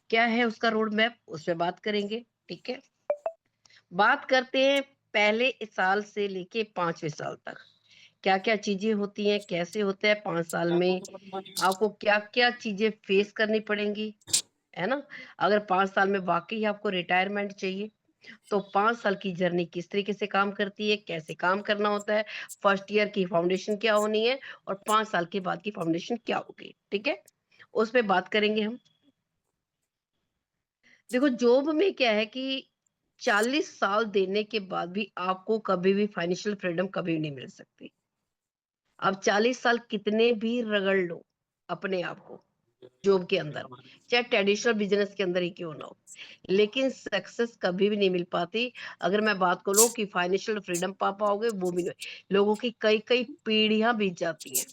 क्या है उसका रोड मैप, उस पे बात करेंगे, ठीक है? बात करते हैं पहले इस साल से लेके 5वें साल तक। क्या-क्या चीज़ें होती हैं, कैसे होता है 5 साल में, आपको क्या-क्या चीज़ें फेस करनी पड़ेंगी, है ना? अगर 5 साल में वाक़ई आपको रिटायरमेंट चाहिए, तो 5 साल की जर्नी किस तरीके से काम करती है, कैसे काम करना होता है, फर्स्ट ईयर की फाउंडेशन क्या होनी है और 5 साल के बाद की फाउंडेशन क्या होगी, ठीक है? उस पे बात करेंगे हम। देखो जॉब में क्या है कि 40 साल देने के बाद भी आपको कभी भी फाइनेंशियल फ्रीडम कभी नहीं मिल सकती। आप 40 साल कितने भी रगड़ लो अपने आप को जॉब के अंदर, चाहे ट्रेडिशनल बिज़नेस के अंदर ही क्यों ना हो, लेकिन सक्सेस कभी भी नहीं मिल पाती। अगर मैं बात करूँ कि फाइनेंशियल फ्रीडम पा पाओगे वो भी नहीं। लोगों की कई-कई पीढ़ियाँ बीत जाती हैं।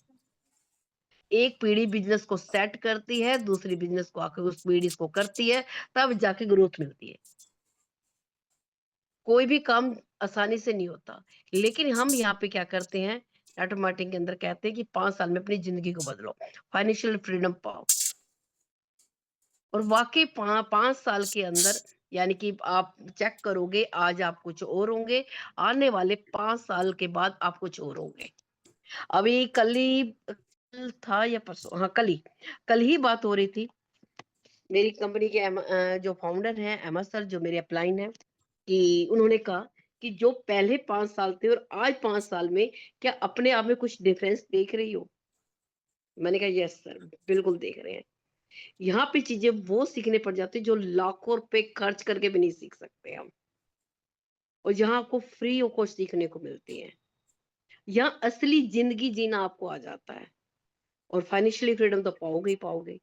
एक पीढ़ी बिज़नेस को सेट करती है, दूसरी बिज़नेस को आके उस पीढ़ी को करती है, तब जाके ग्रोथ मिलती है। कोई भी काम आसानी से नहीं होता। लेकिन हम यहाँ पे क्या करते हैं, नेटवर्क मार्केटिंग के अंदर कहते हैं कि 5 साल में अपनी ज़िंदगी को बदलो, फाइनेंशियल फ्रीडम पाओ और वाक़ई 5 साल के अंदर यानी कि आप चेक करोगे आज आप कुछ और होंगे, आने वाले 5 साल के बाद आप कुछ और होंगे। अभी कल था या परसों हाँ, कल ही बात हो रही थी। मेरी कंपनी के जो फाउंडर हैं अहमद सर जो मेरे अपलाइन हैं कि उन्होंने कहा कि जो पहले 5 साल थे और आज 5 साल में क्या अपने आप में कुछ डिफरेंस देख रही हो? मैंने कहा यस सर, बिल्कुल देख रहे हैं। यहाँ पे चीज़ें वो सीखने पड़ जाती हैं जो लाखों रुपए खर्च करके भी नहीं सीख सकते हम और जहाँ आपको फ्री ऑफ कॉस्ट सीखने को मिलती है। यहाँ असली ज़िंदगी जीना आपको आ जाता है और फाइनेंशियली फ्रीडम तो पाओगे ही पाओगे।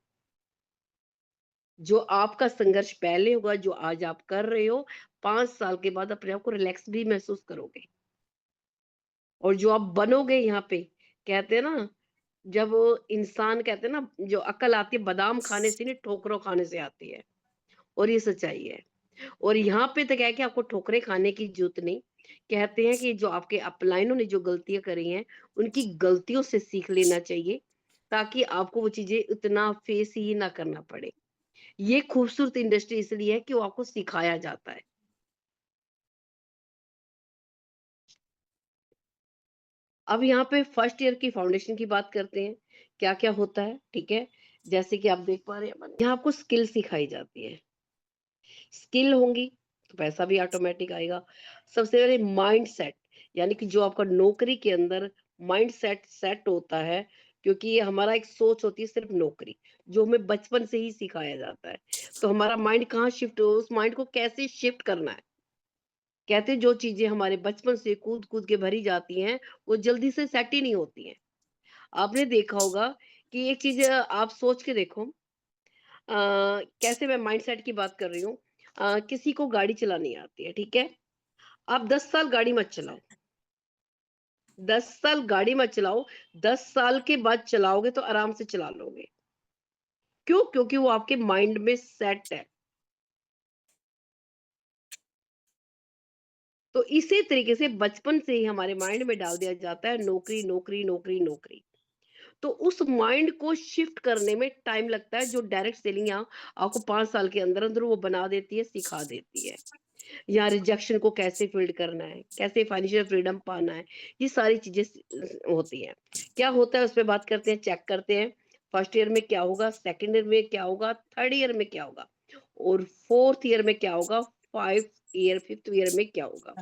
जो आपका संघर्ष पहले होगा, जो आज आप कर रहे हो, 5 साल के बाद अपने आप को रिलैक्स भी महसूस करोगे और जो आप बनोगे यहाँ पे, कहते हैं ना, जब इंसान कहते हैं ना, जो अक्ल आती है बादाम खाने से नहीं, ठोकरों खाने से आती है और ये सच्चाई है। और यहाँ पे तो क्या है कि आपको ठोकरें खाने की ज़रूरत नहीं। कहते हैं कि जो आपके अपलाइनों ने जो गलतियाँ करी हैं, उनकी गलतियों से सीख लेना चाहिए, ताकि आपको वो चीज़ें इतना फेस ही ना करना पड़े। ये खूबसूरत इंडस्ट्री इसलिए है कि वो आपको सिखाया जाता है। अब यहाँ पे फर्स्ट ईयर की फाउंडेशन की बात करते हैं, क्या-क्या होता है, ठीक है? जैसे कि आप देख पा रहे हैं यहाँ आपको स्किल सिखाई जाती है। स्किल होंगी, तो पैसा भी ऑटोमैटिक आएगा। सबसे पहले माइंडसेट यानी कि जो आपका नौकरी के अंदर माइंडसेट सेट होता है, क्योंकि ये हमारा एक सोच होती है सिर्फ़ नौकरी, जो हमें बचपन से ही सिखाया जाता है। तो हमारा माइंड कहाँ शिफ्ट हो उस माइंड को कैसे शिफ्ट करना है। कहते हैं जो चीज़ें हमारे बचपन से कूद-कूद के भरी जाती हैं, वो जल्दी से सेट ही नहीं होती हैं। आपने देखा होगा कि एक चीज़ आप सोच के देखो कैसे मैं माइंडसेट की बात कर रही हूँ। किसी को गाड़ी चलानी आती है, ठीक है? आप 10 साल गाड़ी मत चलाओ, 10 साल गाड़ी मत चलाओ, 10 साल के बाद चलाओगे तो आराम से चला लोगे। क्यों? क्योंकि वो आपके माइंड में सेट है। तो इसी तरीके से बचपन से ही हमारे माइंड में डाल दिया जाता है नौकरी, नौकरी, नौकरी, नौकरी। तो उस माइंड को शिफ्ट करने में टाइम लगता है, जो डायरेक्ट सेलिंग यहाँ आपको 5 साल के अंदर-अंदर वो बना देती है, सिखा देती है। या रिजेक्शन को कैसे फील्ड करना है, कैसे फाइनेंशियल फ्रीडम पाना है, ये सारी चीज़ें होती हैं। क्या होता है उस पे बात करते हैं, चेक करते हैं। फर्स्ट ईयर में क्या होगा, सेकंड ईयर में क्या होगा, थर्ड ईयर में क्या होगा और फोर्थ ईयर में क्या होगा, 5 ईयर, फिफ्थ ईयर में क्या होगा।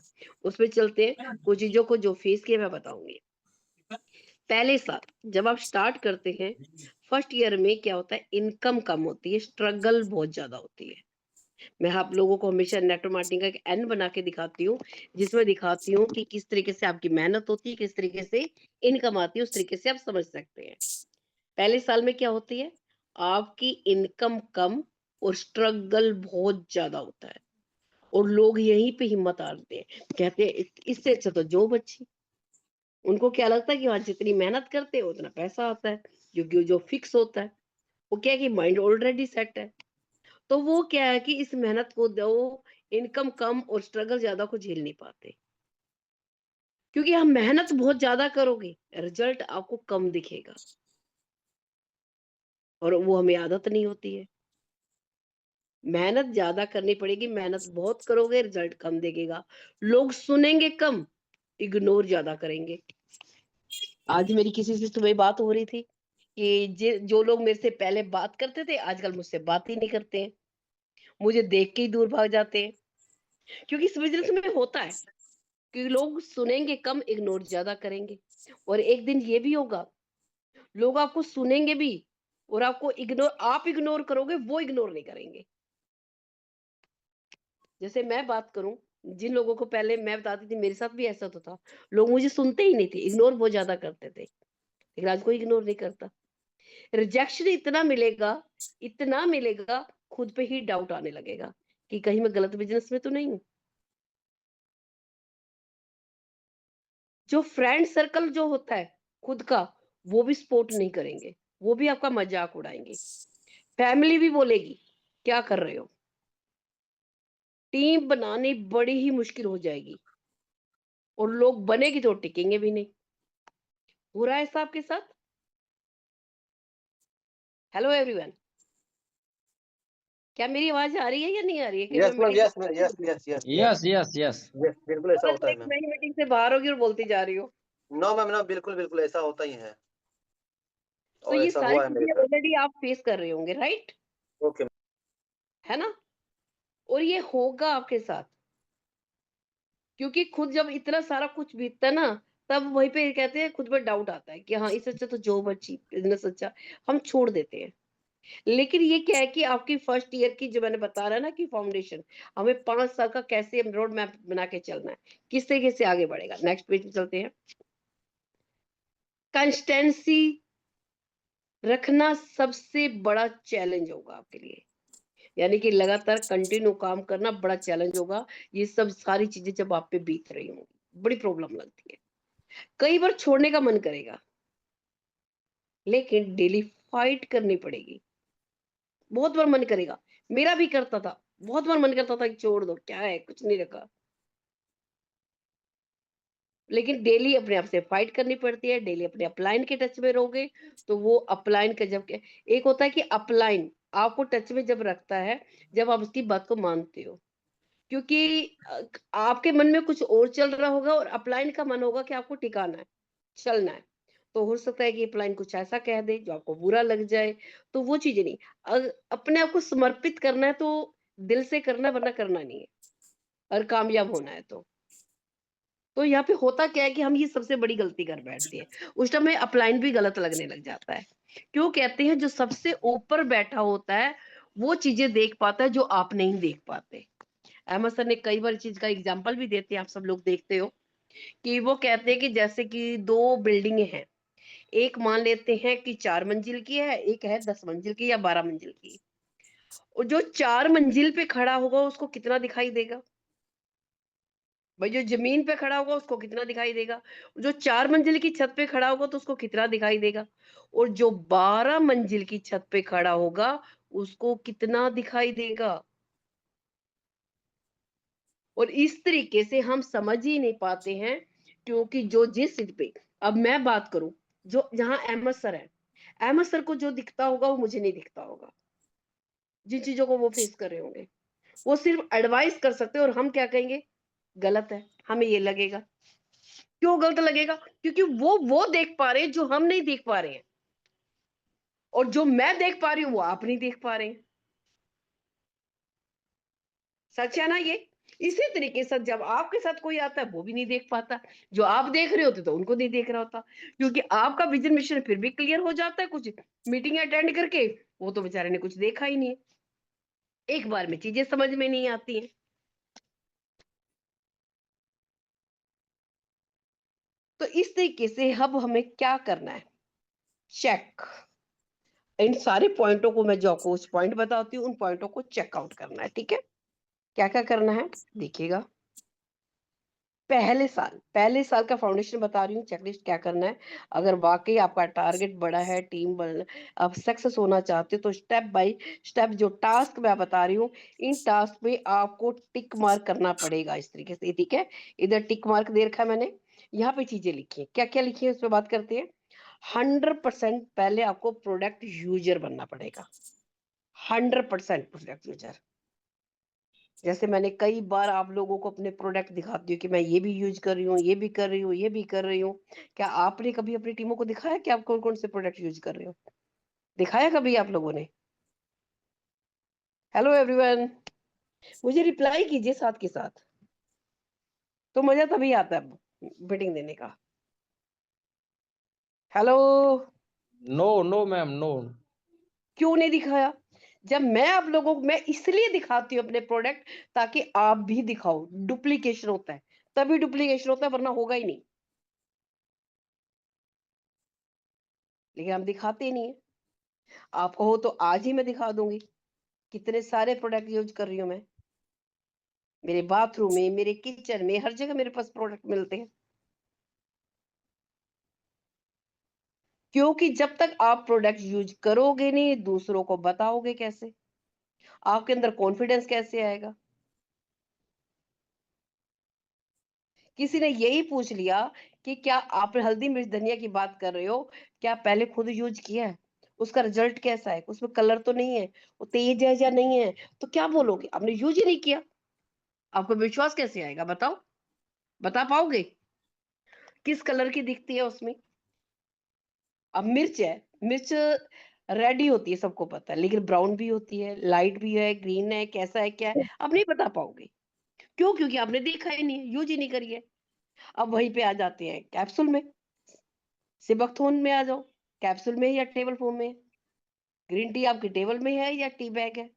उसमें चलते हैं, कुछ चीज़ों को जो फेस किया मैं बताऊँगी। पहले साल जब आप स्टार्ट करते हैं, फर्स्ट ईयर में क्या होता है, इनकम कम होती है, स्ट्रगल बहुत ज़्यादा होती है। मैं आप लोगों को हमेशा नेटवर्क मार्केटिंग का एक एन बना के दिखाती हूँ, जिसमें दिखाती हूँ कि किस तरीके से आपकी मेहनत होती है, किस तरीके से इनकम आती है, उस तरीके से आप समझ सकते हैं। पहले साल में क्या होती है, आपकी इनकम कम और स्ट्रगल बहुत ज़्यादा होता है और लोग यहीं पे हिम्मत हारते हैं। कहते हैं इससे अच्छा तो जॉब अच्छी। उनको क्या लगता है कि हाँ, जितनी मेहनत करते हैं उतना पैसा आता है, क्योंकि जो फिक्स होता है। वो क्या है कि माइंड ऑलरेडी सेट है। तो वो क्या है कि इस मेहनत को दो इनकम कम और स्ट्रगल ज़्यादा को झेल नहीं पाते। क्योंकि आप मेहनत बहुत ज़्यादा करोगे, रिज़ल्ट आपको कम दिखेगा और वो हमें आदत नहीं होती है। मेहनत ज्यादा करनी पड़ेगी, मेहनत बहुत करोगे रिजल्ट कम देगा। लोग सुनेंगे कम, इग्नोर ज्यादा करेंगे। आज मेरी किसी से सुबह बात हो रही थी कि जो लोग मेरे से पहले बात करते थे आजकल मुझसे बात ही नहीं करते हैं, मुझे देख के ही दूर भाग जाते हैं। क्योंकि इस बिजनेस में होता है कि लोग सुनेंगे कम, इग्नोर ज्यादा करेंगे। और एक दिन ये भी होगा, लोग आपको सुनेंगे भी और आपको इग्नोर, आप इग्नोर करोगे, वो इग्नोर नहीं करेंगे। जैसे मैं बात करूं, जिन लोगों को पहले मैं बताती थी, मेरे साथ भी ऐसा तो था, लोग मुझे सुनते ही नहीं थे, इग्नोर बहुत ज्यादा करते थे, लेकिन आज कोई इग्नोर नहीं करता। रिजेक्शन इतना मिलेगा, खुद पे ही डाउट आने लगेगा कि कहीं मैं गलत बिजनेस में तो नहीं हूँ। जो फ्रेंड सर्कल जो होता है खुद का, वो भी सपोर्ट नहीं करेंगे, वो भी आपका मजाक उड़ाएंगे। फैमिली भी बोलेगी क्या कर रहे हो। टीम बनानी बड़ी ही मुश्किल हो जाएगी और लोग बनेगी तो टिकेंगे भी नहीं। हो रहा है ऐसा आपके साथ? हेलो एवरीवन, क्या मेरी आवाज आ रही है या नहीं आ रही है? कि मैं yes ma'am, meeting yes ma'am, yes yes yes yes yes yes yes, बिल्कुल ऐसा होता है एक मैम। नई मीटिंग से बाहर होगी और बोलती जा रही हो। नो मैम, नो, बिल्कुल बिल्कुल ऐसा होता ही है तो और ये ऐसा सारी हुआ है मेरे चीजें साथ। ऑलरेडी आप फेस कर रहे होंगे, राइट? ओके। है ना? और ये होगा आपके साथ, क्योंकि खुद जब इतना सारा कुछ बीतता है ना, तब वहीं पे कहते हैं, खुद पर डाउट आता है कि हाँ, इससे अच्छा तो जॉब अच्छी, बिजनेस अच्छा, हम छोड़ देते हैं। लेकिन ये क्या है कि आपकी फर्स्ट ईयर की, जो मैंने बता रहा है ना कि फाउंडेशन, हमें 5 साल का कैसे रोड मैप बना के चलना है, किस तरीके से आगे बढ़ेगा। नेक्स्ट पेज पे चलते हैं। कंसिस्टेंसी रखना सबसे बड़ा चैलेंज होगा आपके लिए, यानी कि लगातार कंटिन्यू काम करना बड़ा चैलेंज होगा। ये सब सारी चीजें जब आप पे बीत रही होंगी, बड़ी प्रॉब्लम लगती है, कई बार छोड़ने का मन करेगा, लेकिन डेली फाइट करनी पड़ेगी। बहुत बार मन करेगा, मेरा भी करता था, बहुत बार मन करता था कि छोड़ दो, क्या है, कुछ नहीं रखा। लेकिन डेली अपने आप से फाइट करनी पड़ती है, डेली अपने अपलाइन के टच में रहोगे तो वो अपलाइन का जब एक होता है कि अपलाइन आपको टच में जब रखता है, जब आप उसकी बात को मानते हो। क्योंकि आपके मन में कुछ और चल रहा होगा और अपलाइन का मन होगा कि आपको टिकाना है, चलना है। तो हो सकता है कि अपलाइन कुछ ऐसा कह दे जो आपको बुरा लग जाए, तो वो चीजें नहीं। अपने आप को समर्पित करना है तो दिल से करना है, वरना करना नहीं है, और कामयाब होना है तो यहाँ पे होता क्या है कि हम ये सबसे बड़ी गलती कर बैठते हैं, उस टाइम में अपलाइन भी गलत लगने लग जाता है। क्यों कहते हैं, जो सबसे ऊपर बैठा होता है वो चीजें देख पाता है जो आप नहीं देख पाते। अहमद सर ने कई बार चीज का एग्जाम्पल भी देते हैं, आप सब लोग देखते हो, कि वो कहते हैं कि जैसे कि दो बिल्डिंग हैं, एक मान लेते हैं कि 4 मंजिल की है, एक है 10 मंजिल की या 12 मंजिल की। और जो 4 मंजिल पे खड़ा होगा उसको कितना दिखाई देगा? भाई जो जमीन पे खड़ा होगा उसको कितना दिखाई देगा? जो 4 मंजिल की छत पे खड़ा होगा तो उसको कितना दिखाई देगा? और जो 12 मंजिल की छत पे खड़ा होगा उसको कितना दिखाई देगा? और इस तरीके से हम समझ ही नहीं पाते हैं, क्योंकि जो जिस चीज पे, अब मैं बात करूं, जो जहां अहमद सर है, अहमद सर को जो दिखता होगा वो मुझे नहीं दिखता होगा, जिन चीजों को वो फेस कर रहे होंगे। वो सिर्फ एडवाइस कर सकते हैं और हम क्या कहेंगे, गलत है, हमें ये लगेगा। क्यों गलत लगेगा? क्योंकि वो देख पा रहे हैं जो हम नहीं देख पा रहे हैं, और जो मैं देख पा रही हूँ वो आप नहीं देख पा रहे हैं। सच है ना ये? इसी तरीके से जब आपके साथ कोई आता है वो भी नहीं देख पाता, जो आप देख रहे होते तो उनको नहीं देख रहा होता, क्योंकि आपका विजन मिशन फिर भी क्लियर हो जाता है कुछ मीटिंग अटेंड करके, वो तो बेचारे ने कुछ देखा ही नहीं है, एक बार में चीजें समझ में नहीं आती हैं। तो इस तरीके से अब हमें क्या करना है, चेक, इन सारे पॉइंटों को, मैं जो आपको कुछ पॉइंट बताती हूँ उन पॉइंटों को चेकआउट करना है, ठीक है? क्या क्या करना है देखिएगा। पहले साल का फाउंडेशन बता रही हूँ, चेकलिस्ट क्या करना है। अगर वाकई आपका टारगेट बड़ा है, टीम बन, आप सक्सेस होना चाहते हो, तो स्टेप बाय स्टेप जो टास्क मैं बता रही हूँ, इन टास्क पे आपको टिक मार्क करना पड़ेगा इस तरीके से, ठीक है? इधर टिक मार्क दे रखा है मैंने, यहाँ पे चीजें लिखी है, क्या क्या लिखी है उस पर बात करते हैं। 100% पहले आपको प्रोडक्ट यूजर बनना पड़ेगा, 100% प्रोडक्ट यूजर। जैसे मैंने कई बार आप लोगों को अपने प्रोडक्ट दिखाती हूँ कि मैं ये भी यूज कर रही हूँ, ये भी कर रही हूँ, ये भी कर रही हूँ। क्या आपने कभी अपनी टीमों को दिखाया कि आप कौन कौन से प्रोडक्ट यूज कर रहे हो? दिखाया कभी आप लोगों ने? हेलो एवरीवन, मुझे रिप्लाई कीजिए साथ के साथ, तो मजा तभी आता है मीटिंग देने का। Hello. No no ma'am no. क्यों नहीं दिखाया? जब मैं आप लोगों को, मैं इसलिए दिखाती हूँ अपने प्रोडक्ट ताकि आप भी दिखाओ। डुप्लीकेशन होता है, तभी डुप्लीकेशन होता है, वरना होगा ही नहीं। लेकिन हम दिखाते ही नहीं है। आप कहो तो आज ही मैं दिखा दूंगी कितने सारे प्रोडक्ट यूज कर रही हूँ मैं। मेरे बाथरूम में, मेरे किचन में, हर जगह मेरे पास प्रोडक्ट मिलते हैं। क्योंकि जब तक आप प्रोडक्ट यूज करोगे नहीं, दूसरों को बताओगे कैसे? आपके अंदर कॉन्फिडेंस कैसे आएगा? किसी ने यही पूछ लिया कि क्या आप हल्दी मिर्च धनिया की बात कर रहे हो, क्या पहले खुद यूज किया है? उसका रिजल्ट कैसा है? उसमें कलर तो नहीं है, वो तेज है या नहीं है? तो क्या बोलोगे? आपने यूज ही नहीं किया, आपको विश्वास कैसे आएगा? बताओ, बता पाओगे किस कलर की दिखती है उसमें? अब मिर्च है, मिर्च रेड ही होती है, सबको पता है, लेकिन ब्राउन भी होती है, लाइट भी है, ग्रीन है, कैसा है, क्या है, अब नहीं बता पाओगे। क्यों? क्योंकि आपने देखा ही नहीं है, यूज ही नहीं करी है। अब वहीं पे आ जाते हैं कैप्सूल में। सिबकथोन में आ जाओ, कैप्सूल में है या टेबल फॉर्म में है? ग्रीन टी आपकी टेबल में है या टी बैग है?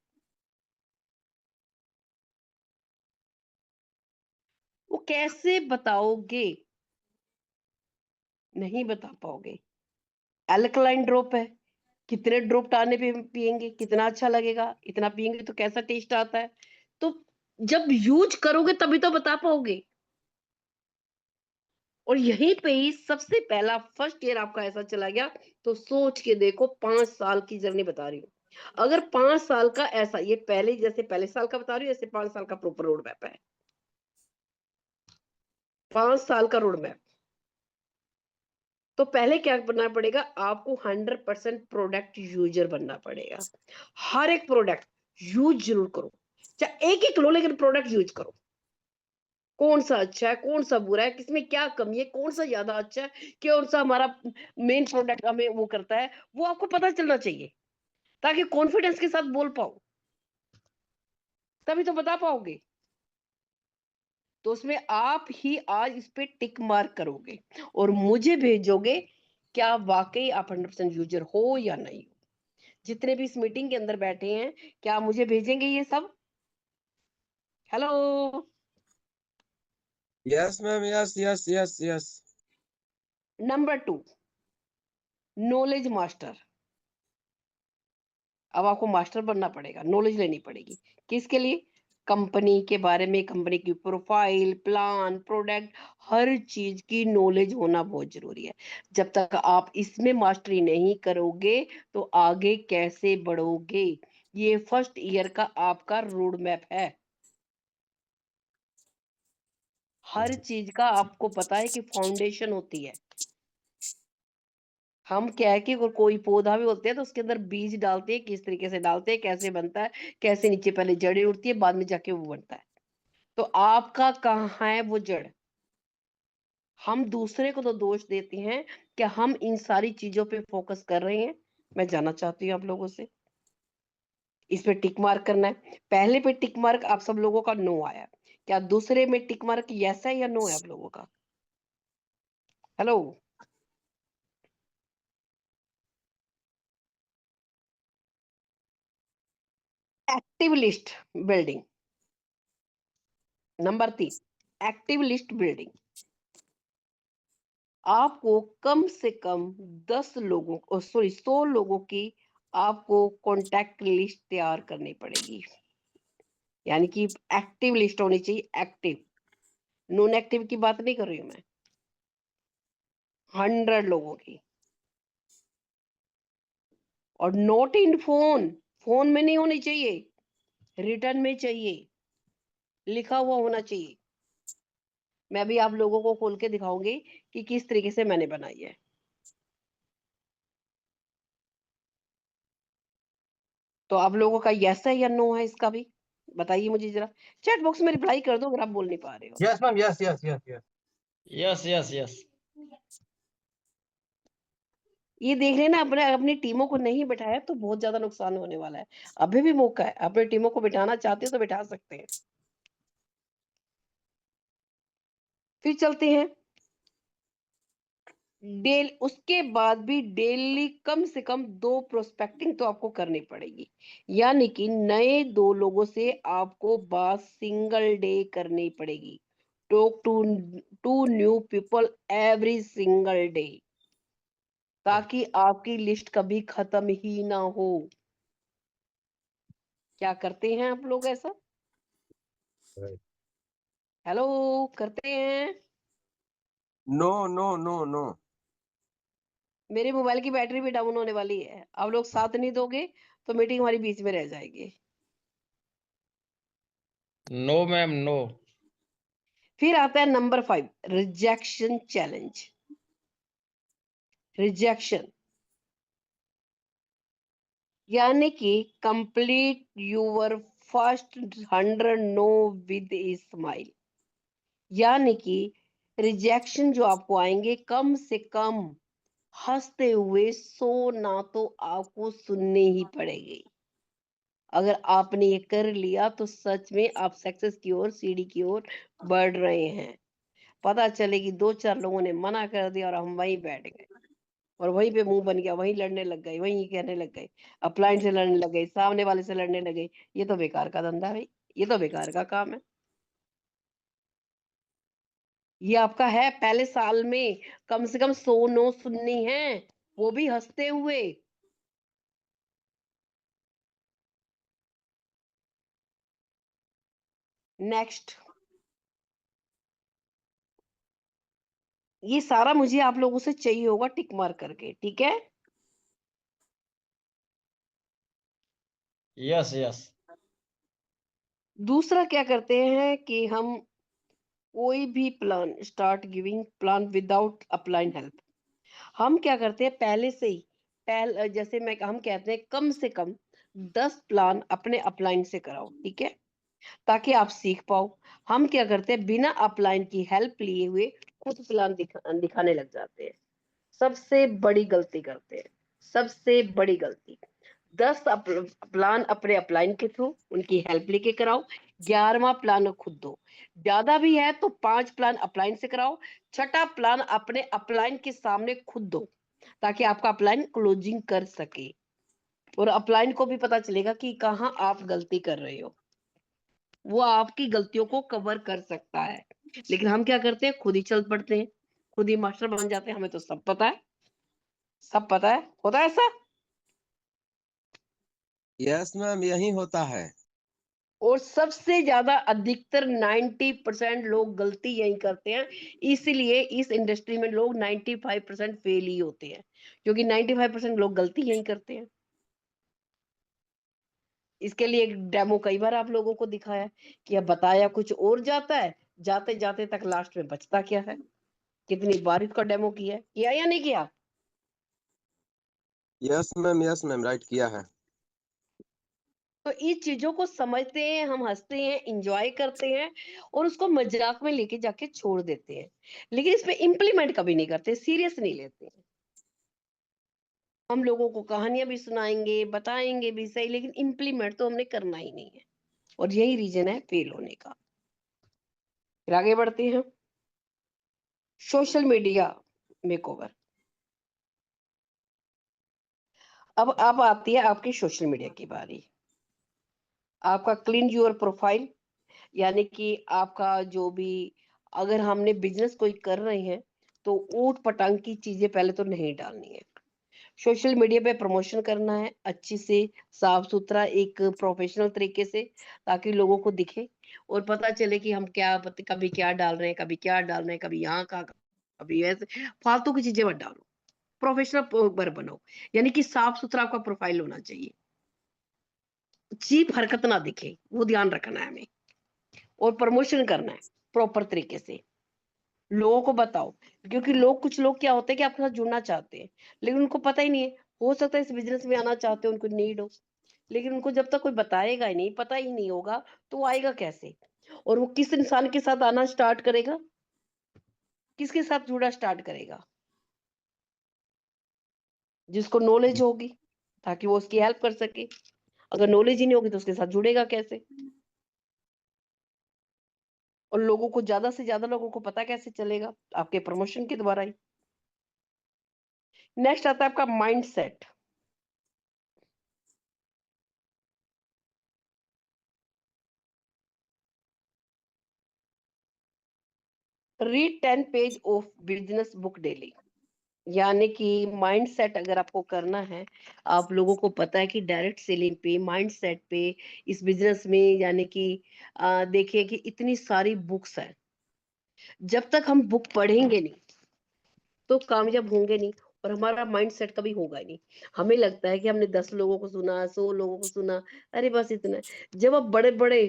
वो कैसे बताओगे? नहीं बता पाओगे। एल्कलाइन ड्रॉप है, कितने ड्रॉप टाने पे पिएंगे, कितना अच्छा लगेगा, इतना पिएंगे तो कैसा टेस्ट आता है। तो जब यूज करोगे तभी तो बता पाओगे। और यहीं पे ही सबसे पहला फर्स्ट ईयर आपका ऐसा चला गया, तो सोच के देखो, 5 साल की जर्नी बता रही हूँ। अगर 5 साल का ऐसा, ये पहले जैसे पहले साल का बता रही हूँ, ऐसे 5 साल का प्रॉपर रोड मैप है। 5 साल का रोड मैप। तो पहले क्या बनना पड़ेगा? आपको 100% प्रोडक्ट यूजर बनना पड़ेगा। हर एक प्रोडक्ट यूज जरूर करो, चाहे एक ही लो, लेकिन प्रोडक्ट यूज करो। कौन सा अच्छा है, कौन सा बुरा है, किसमें क्या कमी है, कौन सा ज्यादा अच्छा है, कौन सा हमारा मेन प्रोडक्ट हमें वो करता है, वो आपको पता चलना चाहिए, ताकि कॉन्फिडेंस के साथ बोल पाओ, तभी तो बता पाओगे। तो उसमें आप ही आज इस पे टिक मार्क करोगे और मुझे भेजोगे, क्या वाकई आप 100% यूजर हो या नहीं हो। जितने भी इस मीटिंग के अंदर बैठे हैं, क्या मुझे भेजेंगे ये सब? Hello. Yes ma'am, yes yes yes yes. Number 2, knowledge master. अब आपको मास्टर बनना पड़ेगा, नॉलेज लेनी पड़ेगी। किसके लिए? कंपनी के बारे में, कंपनी की प्रोफाइल, प्लान, प्रोडक्ट, हर चीज की नॉलेज होना बहुत जरूरी है। जब तक आप इसमें मास्टरी नहीं करोगे, तो आगे कैसे बढ़ोगे? ये फर्स्ट ईयर का आपका रोड मैप है। हर चीज का आपको पता है कि फाउंडेशन होती है। हम क्या है कि अगर कोई पौधा भी होते हैं तो उसके अंदर बीज डालते हैं, किस तरीके से डालते हैं, कैसे बनता है, कैसे नीचे पहले जड़ें उठती है, बाद में जाके वो बनता है। तो आपका कहाँ है वो जड़? हम दूसरे को तो दोष देते हैं कि हम इन सारी चीजों पे फोकस कर रहे हैं। मैं जानना चाहती हूँ आप लोगों से, इस पे टिक मार्क करना है। पहले पे टिक मार्क आप सब लोगों का नो आया, क्या दूसरे में टिक मार्क यस है या नो है आप लोगों का? Hello. Active list building. Number 3, active list building. आपको कम से कम 10 लोगों को, सॉरी 100 लोगों की आपको कॉन्टैक्ट लिस्ट तैयार करनी पड़ेगी। यानी कि एक्टिव लिस्ट होनी चाहिए, एक्टिव। नॉन एक्टिव की बात नहीं कर रही हूं मैं। 100 लोगों की। और नोट इन फोन, फोन में नहीं होनी चाहिए, रिटर्न में चाहिए, लिखा हुआ होना चाहिए। मैं भी आप लोगों को खोल के दिखाऊंगी कि किस तरीके से मैंने बनाई है। तो आप लोगों का यस है या नो है इसका भी बताइए मुझे जरा, चैट बॉक्स में रिप्लाई कर दो अगर आप बोल नहीं पा रहे हो। Yes ma'am, yes yes yes yes. Yes, yes, yes. ये देख लेना, अपने अपनी टीमों को नहीं बिठाया तो बहुत ज्यादा नुकसान होने वाला है। अभी भी मौका है, अपनी टीमों को बिठाना चाहते हो तो बिठा सकते हैं। फिर चलते हैं उसके बाद भी डेली कम से कम 2 प्रोस्पेक्टिंग तो आपको करनी पड़ेगी, यानी कि नए 2 लोगों से आपको बात सिंगल डे करनी पड़ेगी। Talk to new people every single day, ताकि आपकी लिस्ट कभी खत्म ही ना हो। क्या करते हैं आप लोग ऐसा? Right. हेलो, करते हैं? No, no, no, no. मेरे मोबाइल की बैटरी भी डाउन होने वाली है, आप लोग साथ नहीं दोगे तो मीटिंग हमारी बीच में रह जाएगी। No, ma'am, no. फिर आता है नंबर 5, रिजेक्शन चैलेंज। रिजेक्शन यानी कि complete your first 100 no with a smile, यानी कि रिजेक्शन जो आपको आएंगे कम से कम हंसते हुए 100 ना तो आपको सुनने ही पड़ेंगे। अगर आपने ये कर लिया तो सच में आप सक्सेस की ओर, सीढ़ी की ओर बढ़ रहे हैं। पता चले कि 2-4 लोगों ने मना कर दिया और हम वहीं बैठ गए और वहीं पे मुंह बन गया, वहीं लड़ने लग गए, वहीं कहने लग गए, अपलाइन से लड़ने लग गए, सामने वाले से लड़ने लगे। ये तो बेकार का धंधा है भाई, ये तो बेकार का काम है। ये आपका है पहले साल में कम से कम 100 नो सुननी है, वो भी हंसते हुए। नेक्स्ट, ये सारा मुझे आप लोगों से चाहिए होगा टिक मार करके, ठीक है? Yes, yes. दूसरा क्या करते हैं कि हम कोई भी plan start giving plan without upline help. हम क्या करते हैं पहले से ही, जैसे मैं हम कहते हैं कम से कम 10 प्लान अपने अपलाइन से कराओ, ठीक है, ताकि आप सीख पाओ। हम क्या करते हैं बिना अपलाइन की हेल्प लिए हुए खुद प्लान दिखाने लग जाते हैं। सबसे बड़ी गलती करते हैं, सबसे बड़ी गलती। 10 प्लान अपने अपलाइन के थ्रू उनकी हेल्प लेके कराओ, 11वां प्लान खुद दो। ज्यादा भी है तो 5 प्लान अपलाइन से कराओ, छठा प्लान अपने अपलाइन के सामने खुद दो, ताकि आपका अपलाइन क्लोजिंग कर सके और अपलाइन को भी पता चलेगा कि कहाँ आप गलती कर रहे हो। वो आपकी गलतियों को कवर कर सकता है। लेकिन हम क्या करते हैं, खुद ही चल पड़ते हैं, खुद ही मास्टर बन जाते हैं, हमें तो सब पता है, सब पता है। होता है ऐसा? Yes, ma'am, यही होता है। और सबसे ज्यादा अधिकतर 90% लोग गलती यही करते हैं, इसलिए इस इंडस्ट्री में लोग 95% फेल ही होते हैं, क्योंकि 95% लोग गलती यही करते हैं। इसके लिए एक डेमो कई बार आप लोगों को दिखाया कि अब बताया कुछ और जाता है, जाते जाते तक लास्ट में बचता क्या है। कितनी बार इसका डेमो किया या नहीं किया? Yes, ma'am, राइट किया है। तो इस चीजों को समझते हैं, हम हंसते हैं, इंजॉय करते हैं और उसको मजाक में लेके जाके छोड़ देते हैं, लेकिन इसमें इम्प्लीमेंट कभी नहीं करते, सीरियस नहीं लेते हैं। हम लोगों को कहानियां भी सुनाएंगे, बताएंगे भी सही, लेकिन इम्प्लीमेंट तो हमने करना ही नहीं है, और यही रीजन है फेल होने का। फिर आगे बढ़ते हैं, सोशल मीडिया मेकओवर। अब आती है आपकी सोशल मीडिया की बारी। आपका क्लीन यूर प्रोफाइल, यानी कि आपका जो भी, अगर हमने बिजनेस कोई कर रहे हैं तो ऊट पटांग की चीजें पहले तो नहीं डालनी है। सोशल मीडिया पे प्रमोशन करना है अच्छी से, साफ सुथरा, एक प्रोफेशनल तरीके से, ताकि लोगों को दिखे और पता चले कि हम कभी क्या डाल रहे हैं, कभी क्या डाल रहे हैं, कभी यहाँ का, कभी ऐसे फालतू की चीजें मत डालो। प्रोफेशनल बनो, यानी कि साफ सुथरा आपका प्रोफाइल होना चाहिए, चीप हरकत ना दिखे, वो ध्यान रखना है हमें। और प्रमोशन करना है प्रॉपर तरीके से, लोगों को बताओ, क्योंकि कुछ लोग क्या होते हैं कि आपके साथ जुड़ना चाहते हैं, लेकिन उनको पता ही नहीं है, हो सकता है इस बिजनेस में आना चाहते हो, उनको नीड हो, लेकिन उनको जब तक कोई बताएगा ही नहीं, पता ही नहीं होगा, तो वो आएगा कैसे? और वो किस इंसान के साथ आना स्टार्ट करेगा? किसके साथ जुड़ा स्टार्ट करेगा? जिसको नॉलेज होगी, ताकि वो उसकी हेल्प कर सके। अगर नॉलेज ही नहीं होगी तो उसके साथ जुड़ेगा कैसे? और लोगों को, ज्यादा से ज्यादा लोगों को पता कैसे चलेगा? आपके प्रमोशन के द्वारा ही। नेक्स्ट आता है आपका mindset. Read 10 page of business book daily. यानी कि माइंडसेट अगर आपको करना है, आप लोगों को पता है कि डायरेक्ट सेलिंग पे, माइंडसेट पे, इस बिजनेस में, यानी कि देखिए कि इतनी सारी बुक्स हैं। जब तक हम बुक पढ़ेंगे नहीं तो कामयाब होंगे नहीं, और हमारा माइंडसेट कभी होगा ही नहीं। हमें लगता है कि हमने 10 लोगों को सुना, 100 लोगों को सुना, अरे बस इतना है। जब आप बड़े बड़े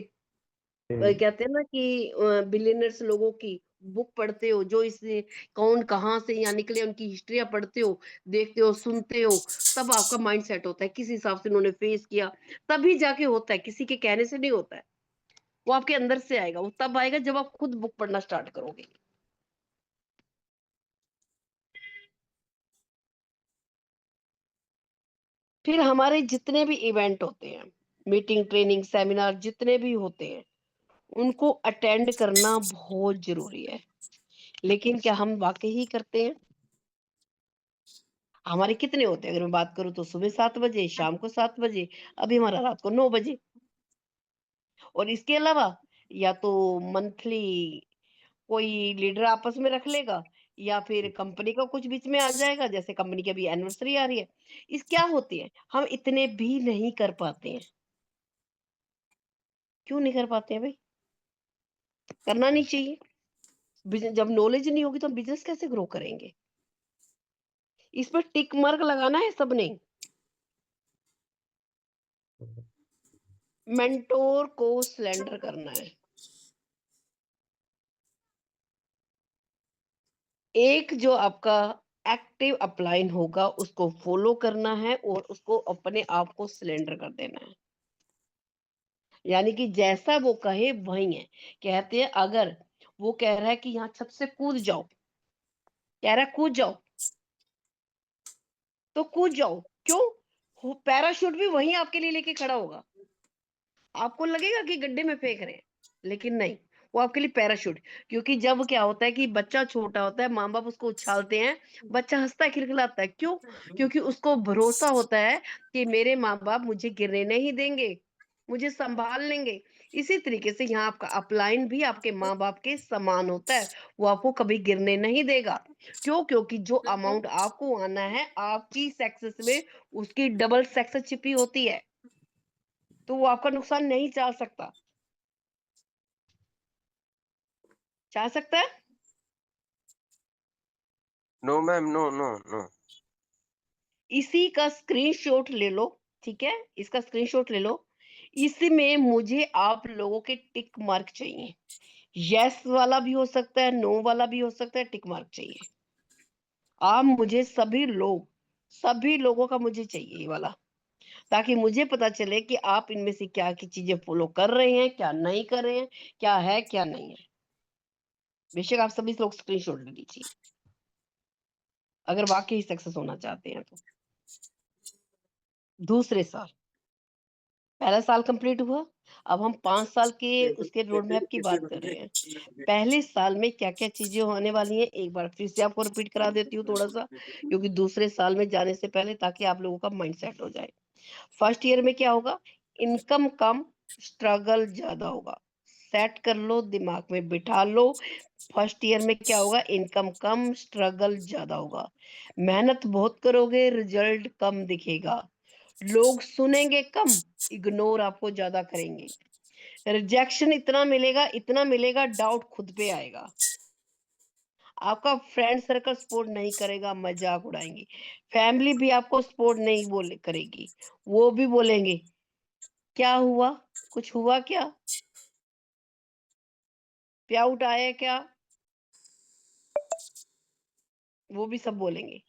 कहते हैं ना कि बिलियनर्स लोगों की बुक पढ़ते हो, जो इससे कौन कहाँ से यहाँ निकले, उनकी हिस्ट्रियां पढ़ते हो, देखते हो, सुनते हो, तब आपका माइंड सेट होता है किस हिसाब से उन्होंने फेस किया। तभी जाके होता है, किसी के कहने से नहीं होता है। वो आपके अंदर से आएगा, वो तब आएगा जब आप खुद बुक पढ़ना स्टार्ट करोगे। फिर हमारे जितने भी इवेंट होते हैं, मीटिंग, ट्रेनिंग, सेमिनार जितने भी होते हैं, उनको अटेंड करना बहुत जरूरी है। लेकिन क्या हम वाकई ही करते हैं? हमारे कितने होते हैं? अगर मैं बात करूं तो सुबह 7 बजे, शाम को 7 बजे, अभी हमारा रात को 9 बजे। और इसके अलावा या तो मंथली कोई लीडर आपस में रख लेगा, या फिर कंपनी का कुछ बीच में आ जाएगा, जैसे कंपनी की अभी एनिवर्सरी आ रही है। इस क्या होती है, हम इतने भी नहीं कर पाते हैं। क्यों नहीं कर पाते हैं भाई? करना नहीं चाहिए। जब नॉलेज नहीं होगी तो हम बिजनेस कैसे ग्रो करेंगे? इस पर टिक मार्क लगाना है सबने। मेंटोर को सिलेंडर करना है। एक जो आपका एक्टिव अपलाइन होगा उसको फॉलो करना है, और उसको अपने आप को सिलेंडर कर देना है। यानी कि जैसा वो कहे वही है। कहते हैं अगर वो कह रहा है कि यहाँ छत से कूद जाओ, कह रहा है कूद जाओ, तो कूद जाओ। क्यों? पैराशूट भी वही आपके लिए लेके खड़ा होगा। आपको लगेगा कि गड्ढे में फेंक रहे हैं, लेकिन नहीं, वो आपके लिए पैराशूट। क्योंकि जब क्या होता है कि बच्चा छोटा होता है, माँ बाप उसको उछालते हैं, बच्चा हंसता है, खिलखिलाता है। क्यों? क्योंकि उसको भरोसा होता है कि मेरे माँ बाप मुझे गिरने नहीं देंगे, मुझे संभाल लेंगे। इसी तरीके से यहाँ आपका अपलाइन भी आपके माँ बाप के समान होता है। वो आपको कभी गिरने नहीं देगा। क्यों? क्योंकि जो अमाउंट आपको आना है आपकी सक्सेस में, उसकी डबल सक्सेस छिपी होती है। तो वो आपका नुकसान नहीं चाह सकता। चाह सकता है? No ma'am, no no no. इसी का स्क्रीनशॉट ले लो। ठीक है, इसका स्क्रीनशॉट ले लो। इसमें मुझे आप लोगों के टिक मार्क चाहिए। यस वाला भी हो सकता है, नो वाला भी हो सकता है, टिक मार्क चाहिए। आप मुझे सभी लोगों का मुझे चाहिए ये वाला, ताकि मुझे पता चले कि आप इनमें से क्या की चीजें फॉलो कर रहे हैं, क्या नहीं कर रहे हैं, क्या है क्या नहीं है। बेशक आप सभी लोग स्क्रीनशॉट ले लीजिए, अगर वाकई सक्सेस होना चाहते हैं तो। दूसरे साल, पहला साल कंप्लीट हुआ, अब हम 5 साल के उसके रोड मैप की बात कर रहे हैं। पहले साल में क्या क्या चीजें होने वाली हैं, एक बार फिर से आपको रिपीट करा देती हूँ थोड़ा सा, क्योंकि दूसरे साल में जाने से पहले, ताकि आप लोगों का माइंड सेट हो जाए। फर्स्ट ईयर में क्या होगा? इनकम कम, स्ट्रगल ज्यादा होगा। सेट कर लो, दिमाग में बिठा लो। फर्स्ट ईयर में क्या होगा? इनकम कम, स्ट्रगल ज्यादा होगा। मेहनत बहुत करोगे, रिजल्ट कम दिखेगा। लोग सुनेंगे कम, इग्नोर आपको ज्यादा करेंगे। रिजेक्शन इतना मिलेगा, डाउट खुद पे आएगा। आपका फ्रेंड सर्कल सपोर्ट नहीं करेगा, मजाक उड़ाएंगे। फैमिली भी आपको सपोर्ट नहीं बोले करेगी। वो भी बोलेंगे क्या हुआ, कुछ हुआ क्या, प्याउट आया क्या, वो भी सब बोलेंगे।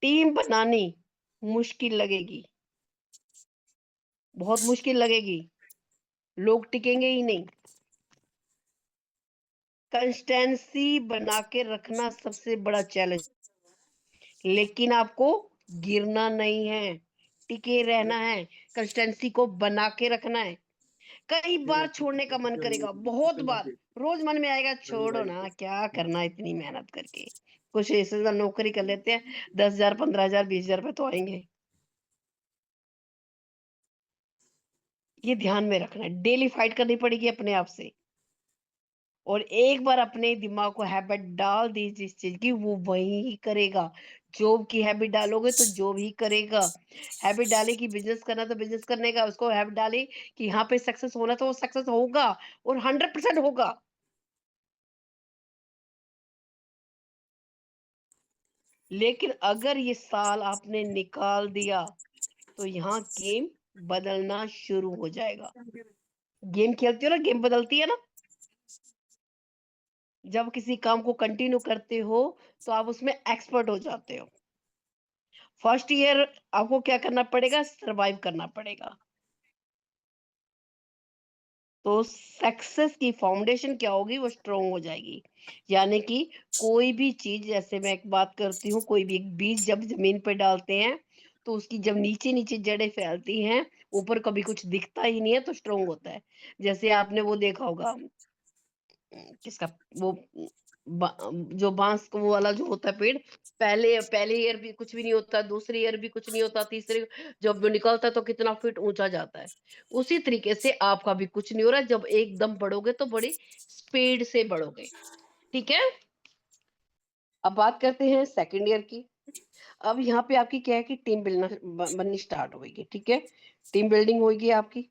टीम बनानी मुश्किल लगेगी। बहुत मुश्किल लगेगी, लोग टिकेंगे ही नहीं। कंसिस्टेंसी बना के रखना सबसे बड़ा चैलेंज, लेकिन आपको गिरना नहीं है, टिके रहना है, कंसिस्टेंसी को बना के रखना है। कई बार छोड़ने का मन करेगा, बहुत बार, रोज मन में आएगा छोड़ो ना, क्या करना इतनी मेहनत करके, कुछ ऐसे नौकरी कर लेते हैं, 10,000 15,000 20,000 रुपए तो आएंगे। ये ध्यान में रखना है, डेली फाइट करनी पड़ेगी अपने आप से। और एक बार अपने दिमाग को हैबिट डाल दी जिस चीज की, वो वही ही करेगा। जॉब की हैबिट डालोगे तो जॉब ही करेगा। हैबिट डाली कि बिजनेस करना तो बिजनेस करने का, उसको हैबिट डाली कि यहाँ पे सक्सेस होना तो वो सक्सेस होगा, और 100% होगा। लेकिन अगर ये साल आपने निकाल दिया तो यहाँ गेम बदलना शुरू हो जाएगा। गेम खेलते हो ना, गेम बदलती है ना। जब किसी काम को कंटिन्यू करते हो तो आप उसमें एक्सपर्ट हो जाते हो। फर्स्ट ईयर आपको क्या करना पड़ेगा, सरवाइव करना पड़ेगा। तो सक्सेस की फाउंडेशन क्या होगी, वो स्ट्रांग हो जाएगी। यानी कि कोई भी चीज, जैसे मैं एक बात करती हूँ, कोई भी एक बीज जब जमीन पे डालते हैं तो उसकी जब नीचे नीचे जड़ें फैलती हैं, ऊपर कभी कुछ दिखता ही नहीं है, तो स्ट्रांग होता है। जैसे आपने वो देखा होगा, किसका, वो जो बांस को वो वाला जो होता है पेड़, पहले पहले ईयर भी कुछ भी नहीं होता, दूसरे ईयर भी कुछ नहीं होता, तीसरे जब वो निकलता है तो कितना फीट ऊंचा जाता है। उसी तरीके से आपका भी कुछ नहीं हो रहा, जब एकदम बढ़ोगे तो बड़ी स्पीड से बढ़ोगे। ठीक है, अब बात करते हैं सेकंड ईयर की। अब यहाँ पे आपकी क्या है कि टीम बननी स्टार्ट होगी। ठीक है, टीम बिल्डिंग होगी आपकी।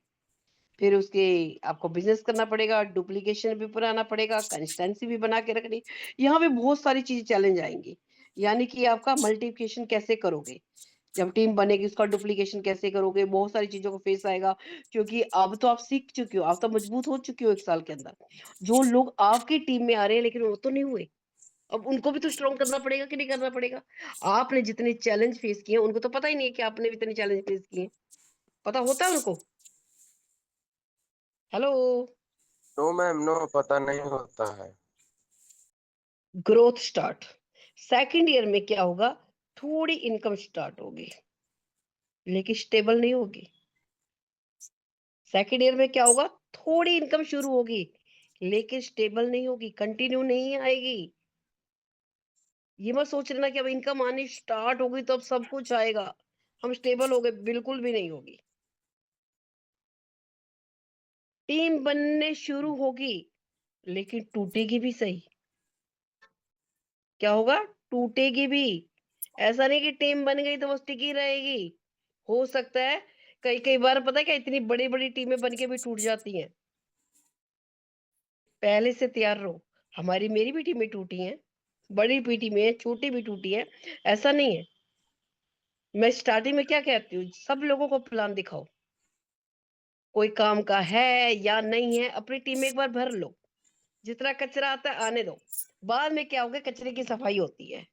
फिर उसके आपको बिजनेस करना पड़ेगा, डुप्लीकेशन भी बनाना पड़ेगा, कंसिस्टेंसी भी बना के रखनी। यहाँ पे बहुत सारी चीजें चैलेंज आएंगी। यानी कि आपका मल्टीप्लिकेशन कैसे करोगे, जब टीम बनेगी उसका डुप्लीकेशन कैसे करोगे, बहुत सारी चीजों को फेस आएगा। क्योंकि अब तो आप सीख चुके हो, आप तो मजबूत हो चुके हो एक साल के अंदर। जो लोग आपकी टीम में आ रहे हैं लेकिन वो तो नहीं हुए, अब उनको भी तो स्ट्रॉन्ग करना पड़ेगा कि नहीं करना पड़ेगा। आपने जितने चैलेंज फेस किए उनको तो पता ही नहीं है कि आपने भी इतने चैलेंज फेस किए। पता होता है उनको? हेलो। नो मैम, नो, पता नहीं होता है। ग्रोथ स्टार्ट, सेकंड ईयर में क्या होगा, थोड़ी इनकम स्टार्ट होगी लेकिन स्टेबल नहीं होगी। सेकंड ईयर में क्या होगा, थोड़ी इनकम शुरू होगी लेकिन स्टेबल नहीं होगी, कंटिन्यू नहीं आएगी। ये मत सोच लेना कि अब इनकम आनी स्टार्ट होगी तो अब सब कुछ आएगा, हम स्टेबल हो गए, बिल्कुल भी नहीं होगी। टीम बनने शुरू होगी लेकिन टूटेगी भी सही। क्या होगा, टूटेगी भी। ऐसा नहीं कि टीम बन गई तो बस टिकी रहेगी। हो सकता है कई कई बार, पता है क्या, इतनी बड़ी बड़ी टीमें बन के भी टूट जाती हैं। पहले से तैयार रहो। हमारी मेरी भी टीमें टूटी हैं, बड़ी भी टीमें हैं, छोटी भी टूटी है, ऐसा नहीं है। मैं स्टार्टिंग में क्या कहती हूँ, सब लोगों को प्लान दिखाओ, कोई काम का है या नहीं है, अपनी टीम में एक बार भर लो, जितना कचरा आता है आने दो। बाद में क्या होगा, कचरे की सफाई होती है।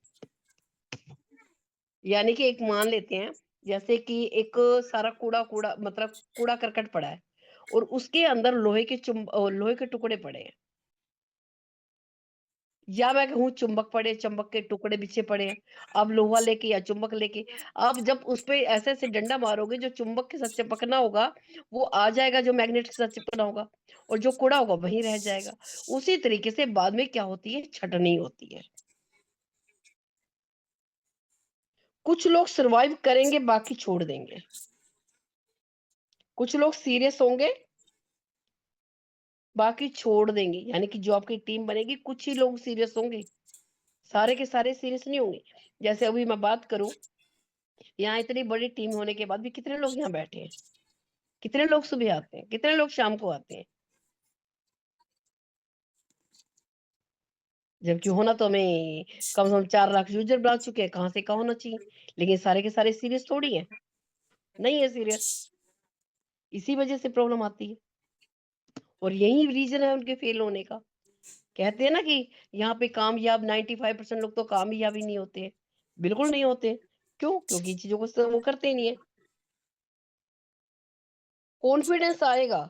यानी कि एक मान लेते हैं, जैसे कि एक सारा कूड़ा कूड़ा मतलब कूड़ा करकट पड़ा है, और उसके अंदर लोहे के टुकड़े पड़े हैं, या मैं कहूँ चुंबक पड़े, चुंबक के टुकड़े बिछे पड़े हैं। अब लोहा लेके या चुंबक लेके, अब जब उस पे ऐसे ऐसे डंडा मारोगे, जो चुंबक के साथ चिपकना होगा वो आ जाएगा, जो मैग्नेट के साथ चिपकना होगा, और जो कूड़ा होगा वहीं रह जाएगा। उसी तरीके से बाद में क्या होती है, छटनी होती है। कुछ लोग सरवाइव करेंगे, बाकी छोड़ देंगे। कुछ लोग सीरियस होंगे, बाकी छोड़ देंगे। यानी कि जो आपकी टीम बनेगी, कुछ ही लोग सीरियस होंगे, सारे के सारे सीरियस नहीं होंगे। जैसे अभी मैं बात करूं, यहाँ इतनी बड़ी टीम होने के बाद भी कितने लोग यहाँ बैठे हैं, कितने लोग सुबह आते हैं, कितने लोग शाम को आते हैं। जबकि होना तो हमें कम से कम 4 लाख यूजर बना चुके हैं, कहाँ से कहाँ होना चाहिए। लेकिन सारे के सारे सीरियस थोड़ी है, नहीं है सीरियस। इसी वजह से प्रॉब्लम आती है, और यही रीजन है उनके फेल होने का। कहते हैं ना कि यहाँ पे कामयाब 95% लोग तो कामयाब ही नहीं होते हैं। बिल्कुल नहीं होते। क्यों? क्योंकि चीजों को वो करते ही नहीं है। कॉन्फिडेंस आएगा,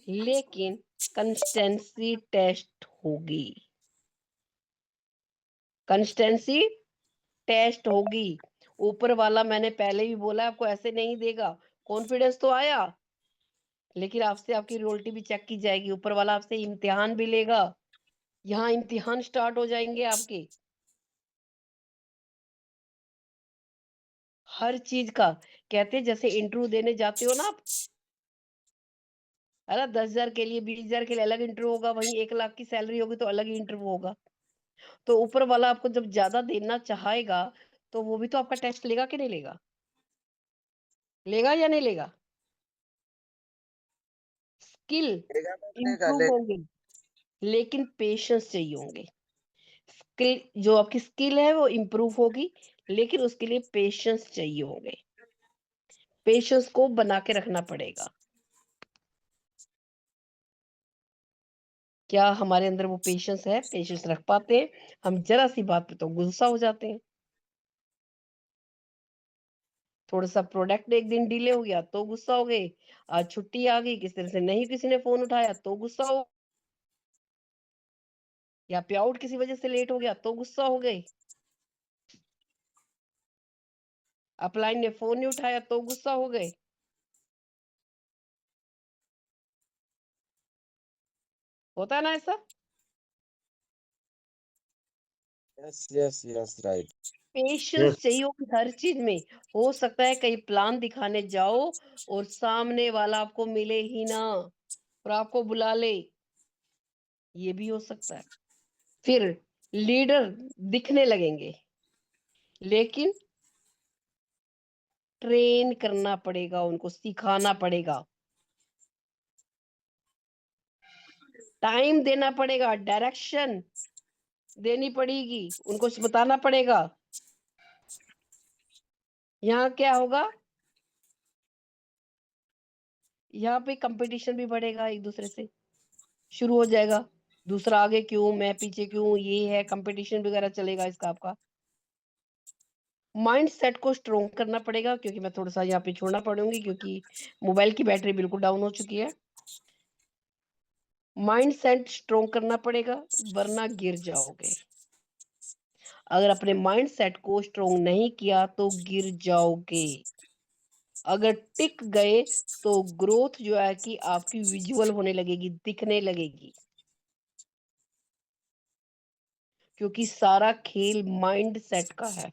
लेकिन कंसिस्टेंसी टेस्ट होगी। कंसिस्टेंसी टेस्ट होगी। ऊपर वाला मैंने पहले भी बोला आपको ऐसे नहीं देगा। कॉन्फिडेंस तो आया, लेकिन आपसे आपकी रियलिटी भी चेक की जाएगी। ऊपर वाला आपसे इम्तिहान भी लेगा। यहाँ इम्तिहान स्टार्ट हो जाएंगे आपके, हर चीज का। कहते हैं जैसे इंटरव्यू देने जाते हो ना आप, है ना, 10,000 के लिए 20,000 के लिए अलग इंटरव्यू होगा, वहीं 1 लाख की सैलरी होगी तो अलग ही इंटरव्यू होगा। तो ऊपर वाला आपको जब ज्यादा देना चाहेगा, तो वो भी तो आपका टेस्ट लेगा कि नहीं लेगा? लेगा या नहीं लेगा? स्किल लेगा तो लेगा इंप्रूव होंगे, लेकिन पेशेंस चाहिए होंगे। स्किल, जो आपकी स्किल है वो इंप्रूव होगी, लेकिन उसके लिए पेशेंस चाहिए होंगे। पेशेंस को बना के रखना पड़ेगा। क्या हमारे अंदर वो पेशेंस है? पेशेंस रख पाते हैं? हम जरा सी बात पे तो गुस्सा हो जाते हैं। थोड़ा सा प्रोडक्ट एक दिन डिले हो गया तो गुस्सा हो गए। आज छुट्टी आ गई, किसी तरह से नहीं किसी ने फोन उठाया तो गुस्सा हो, या पे आउट किसी वजह से लेट हो गया तो गुस्सा हो गए। अपलाइन ने फोन नहीं उठाया तो गुस्सा हो गए। होता है ना ऐसा? Yes yes yes right. Patience चाहिए होगी हर चीज में। हो सकता है कहीं प्लान दिखाने जाओ और सामने वाला आपको मिले ही ना और आपको बुला ले, ये भी हो सकता है। फिर लीडर दिखने लगेंगे, लेकिन ट्रेन करना पड़ेगा, उनको सिखाना पड़ेगा, टाइम देना पड़ेगा, डायरेक्शन देनी पड़ेगी, उनको बताना पड़ेगा। यहाँ क्या होगा, यहाँ पे कंपटीशन भी बढ़ेगा, एक दूसरे से शुरू हो जाएगा। दूसरा आगे क्यों, मैं पीछे क्यों, ये है कंपटीशन वगैरह चलेगा इसका आपका। माइंड सेट को स्ट्रोंग करना पड़ेगा, क्योंकि मैं थोड़ा सा यहाँ पे छोड़ना पड़ूंगी क्योंकि मोबाइल की बैटरी बिल्कुल डाउन हो चुकी है। माइंड सेट स्ट्रोंग करना पड़ेगा, वरना गिर जाओगे। अगर अपने माइंड सेट को स्ट्रोंग नहीं किया तो गिर जाओगे। अगर टिक गए तो ग्रोथ जो है कि आपकी विजुअल होने लगेगी, दिखने लगेगी, क्योंकि सारा खेल माइंड सेट का है,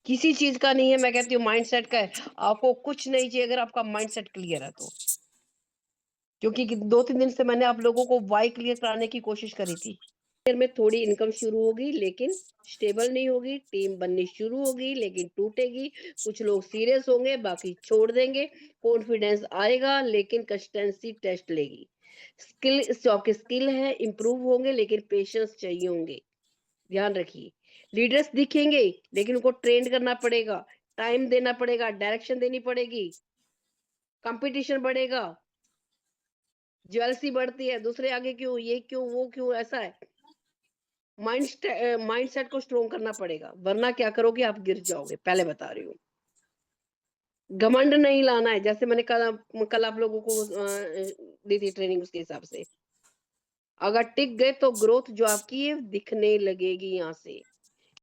किसी चीज का नहीं है। मैं कहती हूँ माइंड सेट का है। आपको कुछ नहीं चाहिए अगर आपका माइंड सेट क्लियर है तो। क्योंकि 2-3 दिन से मैंने आप लोगों को वाई क्लियर कराने की कोशिश करी थी। में थोड़ी इनकम शुरू होगी, लेकिन स्टेबल नहीं होगी। टीम बननी शुरू होगी, लेकिन टूटेगी। कुछ लोग सीरियस होंगे, बाकी छोड़ देंगे। कॉन्फिडेंस आएगा, लेकिन कंसिस्टेंसी टेस्ट लेगी। स्किल, जो आपके स्किल है इंप्रूव होंगे, लेकिन पेशेंस चाहिए होंगे। ध्यान रखिए, लीडर्स दिखेंगे, लेकिन उनको ट्रेन करना पड़ेगा, टाइम देना पड़ेगा, डायरेक्शन देनी पड़ेगी। कंपटीशन बढ़ेगा, ज्वेलसी बढ़ती है, दूसरे आगे क्यों, ये क्यों, वो क्यों, ऐसा है। माइंड सेट को स्ट्रोंग करना पड़ेगा, वरना क्या करोगे, आप गिर जाओगे। पहले बता रही हूँ, घमंड नहीं लाना है। जैसे मैंने कल आप लोगों को दी थी ट्रेनिंग, उसके हिसाब से अगर टिक गए तो ग्रोथ जो आपकी है दिखने लगेगी यहाँ से।